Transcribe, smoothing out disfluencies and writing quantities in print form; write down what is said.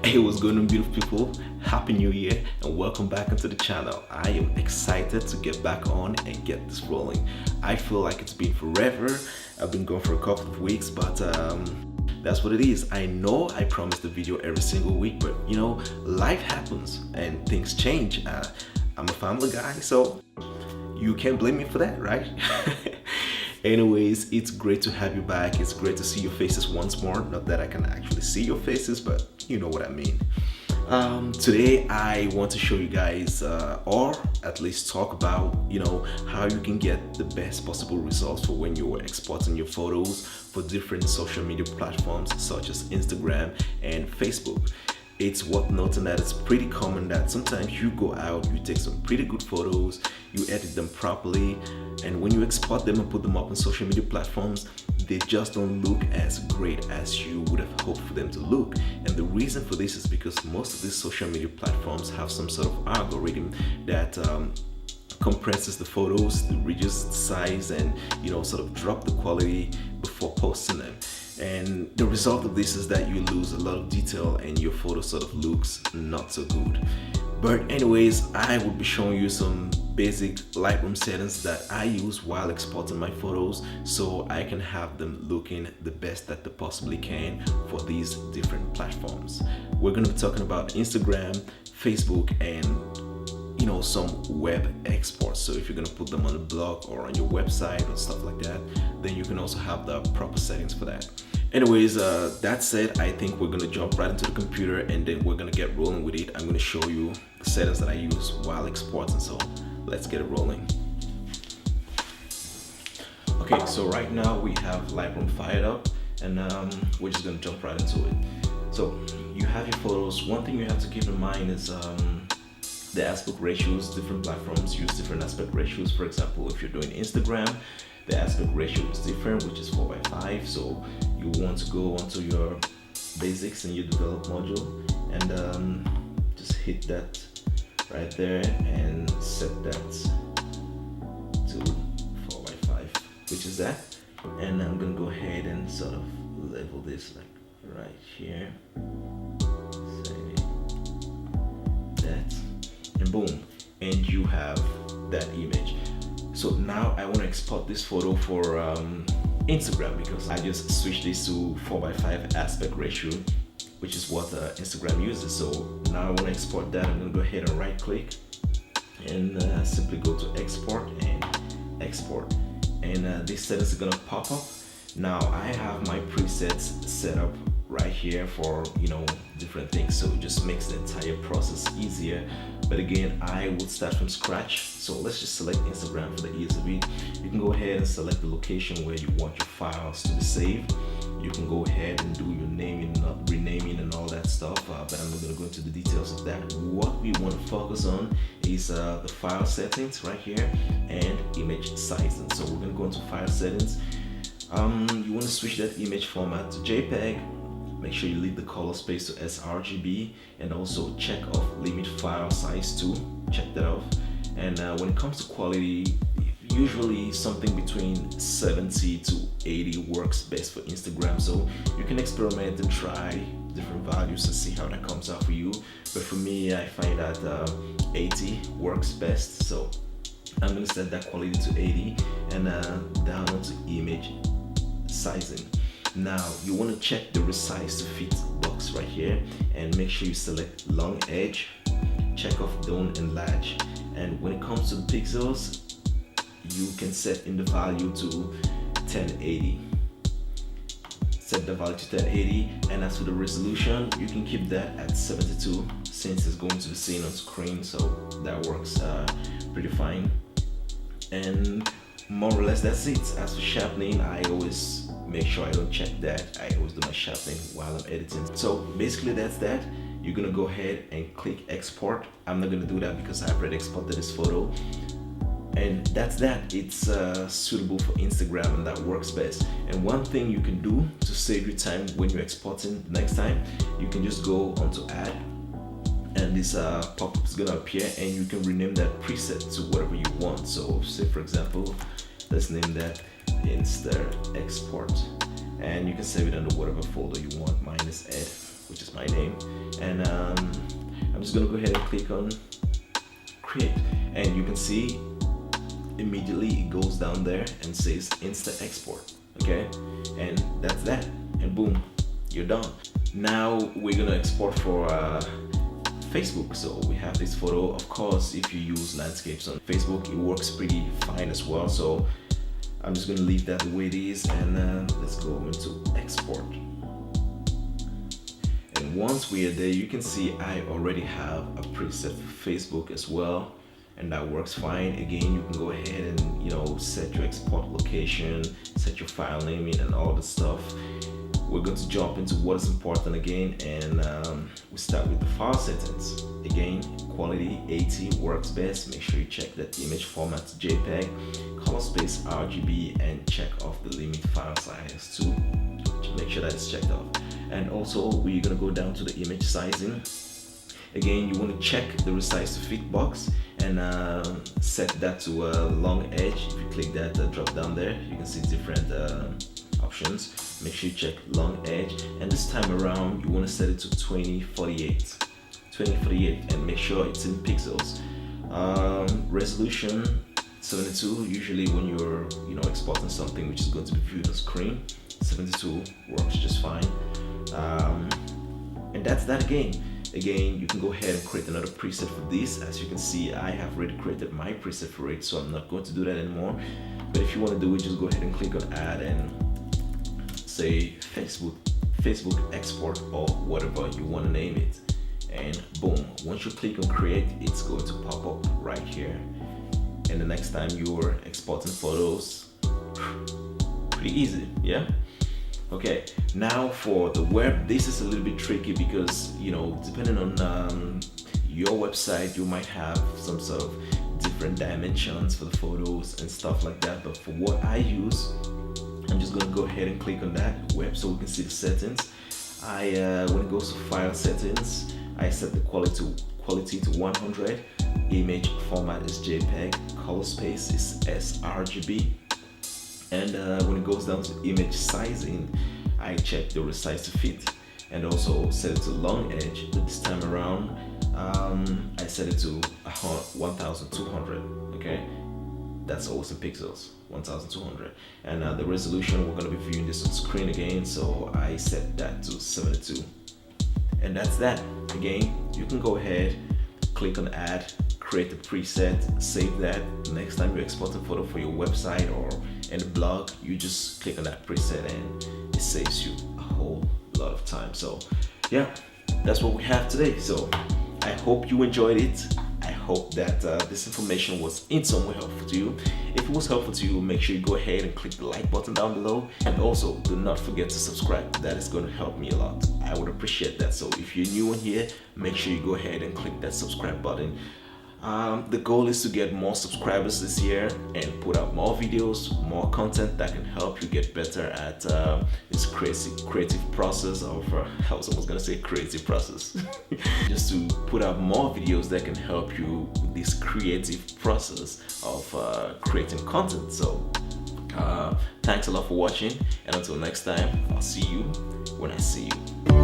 Hey, what's going on, beautiful people? Happy New Year and welcome back into the channel. I am excited to get back on and get this rolling. I feel like it's been forever. I've been gone for a couple of weeks, but that's what it is. I know I promised a video every single week, but you know, life happens and things change. I'm a family guy, so you can't blame me for that, right? Anyways, it's great to have you back. It's great to see your faces once more. Not that I can actually see your faces, but you know what I mean. Today I want to show you guys, or at least talk about, you know, how you can get the best possible results for when you're exporting your photos for different social media platforms such as Instagram and Facebook. It's worth noting that it's pretty common that sometimes you go out, you take some pretty good photos, you edit them properly, and when you export them and put them up on social media platforms, they just don't look as great as you would have hoped for them to look. And the reason for this is because most of these social media platforms have some sort of algorithm that compresses the photos, reduces the size, and you know, sort of drop the quality before posting them. And the result of this is that you lose a lot of detail and your photo sort of looks not so good. But anyways, I will be showing you some basic Lightroom settings that I use while exporting my photos so I can have them looking the best that they possibly can for these different platforms. We're going to be talking about Instagram, Facebook, and you know, some web exports. So if you're going to put them on a blog or on your website or stuff like that, then you can also have the proper settings for that. Anyways, that said, I think we're going to jump right into the computer and then we're going to get rolling with it. I'm going to show you the settings that I use while exporting, so let's get it rolling. Okay, so right now we have Lightroom fired up, and we're just going to jump right into it. So you have your photos. One thing you have to keep in mind is the aspect ratios. Different platforms use different aspect ratios. For example, if you're doing Instagram, the aspect ratio is different, which is 4:5. So you want to go onto your basics and your develop module and just hit that right there and set that to 4:5, which is that. And I'm gonna go ahead and sort of level this like right here. Say that, and boom, and you have that image. So now I want to export this photo for Instagram because I just switched this to 4:5 aspect ratio, which is what Instagram uses. So now I want to export that. I'm going to go ahead and right click and simply go to export and export. And these settings are going to pop up. Now I have my presets set up right here for, you know, different things, so it just makes the entire process easier. But again, I will start from scratch, so let's just select Instagram for the ease of it. You can go ahead and select the location where you want your files to be saved. You can go ahead and do your naming, renaming and all that stuff, but I'm not going to go into the details of that. What we want to focus on is the file settings right here and image sizing. So we're going to go into file settings. You want to switch that image format to JPEG. Make sure you leave the color space to sRGB, and also check off limit file size too. Check that off. And when it comes to quality, usually something between 70 to 80 works best for Instagram. So you can experiment and try different values and see how that comes out for you. But for me, I find that 80 works best. So I'm gonna set that quality to 80 and down onto image sizing. Now you want to check the resize to fit box right here and make sure you select long edge, check off don't enlarge, and when it comes to the pixels, you can set in the value to 1080. Set the value to 1080, and as for the resolution, you can keep that at 72 since it's going to be seen on screen, so that works pretty fine. And more or less that's it. As for sharpening, I always make sure I don't check that. I always do my sharpening while I'm editing. So basically that's that. You're gonna go ahead and click export. I'm not gonna do that because I've already exported this photo. And that's that. It's suitable for Instagram and that works best. And one thing you can do to save you time when you're exporting the next time, you can just go onto add, and this pop-up is gonna appear, and you can rename that preset to whatever you want. So say for example, let's name that Insta export, and you can save it under whatever folder you want. Mine is ed, which is my name. and I'm just gonna go ahead and click on create, and you can see immediately it goes down there and says Insta Export. Okay, and that's that, and boom, you're done. Now we're gonna export for Facebook. So we have this photo. Of course, if you use landscapes on Facebook, it works pretty fine as well. So I'm just gonna leave that the way it is, and let's go into export. And once we are there, you can see I already have a preset for Facebook as well, and that works fine. Again, you can go ahead and, you know, set your export location, set your file name in, and all the stuff. We're going to jump into what is important again, and we start with the file settings. Again, quality 80 works best. Make sure you check that the image format JPEG, color space RGB, and check off the limit file size too. Make sure that it's checked off. And also, we're gonna go down to the image sizing. Again, you want to check the resize to fit box and set that to a long edge. If you click that drop down there, you can see different options. Make sure you check long edge, and this time around you want to set it to 2048, and make sure it's in pixels. Resolution 72. Usually when you're, you know, exporting something which is going to be viewed on screen, 72 works just fine. And that's that. Again, you can go ahead and create another preset for this. As you can see, I have already created my preset for it, so I'm not going to do that anymore. But if you want to do it, just go ahead and click on add and say Facebook export, or whatever you want to name it, and boom, once you click on create, it's going to pop up right here. And the next time you're exporting photos, pretty easy, yeah. Okay, now for the web, this is a little bit tricky because, you know, depending on your website, you might have some sort of different dimensions for the photos and stuff like that. But for what I use, I'm just gonna go ahead and click on that web so we can see the settings. When it goes to file settings, I set the quality to 100, image format is JPEG, color space is sRGB, and when it goes down to image sizing, I check the resize to fit, and also set it to long edge. But this time around, I set it to 1200. Okay, that's always in pixels, 1200. And the resolution, we're going to be viewing this on screen again, so I set that to 72. And that's that. Again, you can go ahead, click on add, create a preset, save that. Next time you export a photo for your website or any blog, you just click on that preset and it saves you a whole lot of time. So yeah, that's what we have today. So I hope you enjoyed it. I hope that this information was in some way helpful to you. If it was helpful to you, make sure you go ahead and click the like button down below, and also do not forget to subscribe. That is going to help me a lot. I would appreciate that. So if you're new in here, make sure you go ahead and click that subscribe button. The goal is to get more subscribers this year and put out more videos, more content that can help you get better at this creative process of, I was almost gonna say creative process, just to put out more videos that can help you with this creative process of creating content. So thanks a lot for watching, and until next time, I'll see you when I see you.